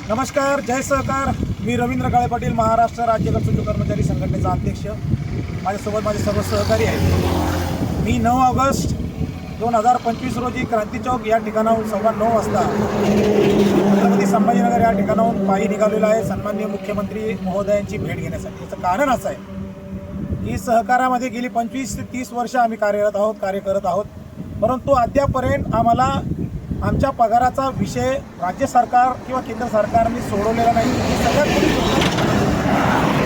नमस्कार, जय सहकार. मी रवींद्र काळे पाटील, महाराष्ट्र राज्य कर्मचारी कर्मचारी संघटनेचा अध्यक्ष. माझ्यासोबत माझे सर्व सहकारी आहेत. मी 9 ऑगस्ट 2025 रोजी क्रांती चौक या ठिकाणाहून 9:15 वाजता छत्रपती संभाजीनगर या ठिकाणाहून पायी निघालेलो आहे सन्माननीय मुख्यमंत्री महोदयांची भेट घेण्यासाठी. याचं कारण असं आहे की सहकारामध्ये गेली 25 ते 30 वर्ष आम्ही कार्य करत आहोत. परंतु अद्यापर्यंत आम्हाला आमच्या पगाराचा विषय राज्य सरकार किंवा केंद्र सरकारने सोडवलेला नाही. ही सगळ्यात मोठी गोष्ट.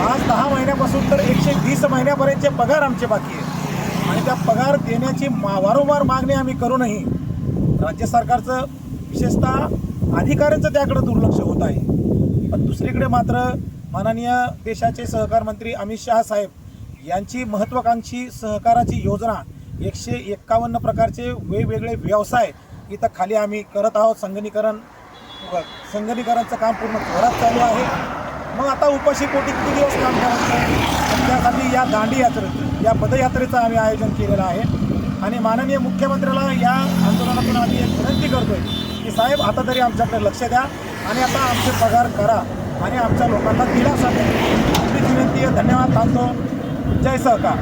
आज 10 महिन्यापासून तर 120 महिन्यापर्यंतचे पगार आमचे बाकी आहेत आणि त्या पगार देण्याची वारंवार मागणी आम्ही करूनही राज्य सरकारचं विशेषतः अधिकाऱ्यांचं त्याकडे दुर्लक्ष होत आहे. पण दुसरीकडे मात्र माननीय देशाचे सहकार मंत्री अमित शहा साहेब यांची महत्त्वाकांक्षी सहकाराची योजना 151 प्रकारचे वेगवेगळे व्यवसाय इथं खाली आम्ही करत आहोत. संगणकीकरणचं काम पूर्ण जोरात चालू आहे. मग आता उपाशी पोटी किती दिवस काम करायचं, त्यासाठी या दांडी यात्रेचं, या पदयात्रेचं आम्ही आयोजन केलेलं आहे. आणि माननीय मुख्यमंत्र्याला या आंदोलनातून आम्ही एक विनंती करतोय की साहेब, आता तरी आमच्याकडे लक्ष द्या आणि आता आमचे पगार करा आणि आमच्या लोकांना दिलासा द्या. आपली विनंती आहे. धन्यवाद. थांबतो. जय सहकार.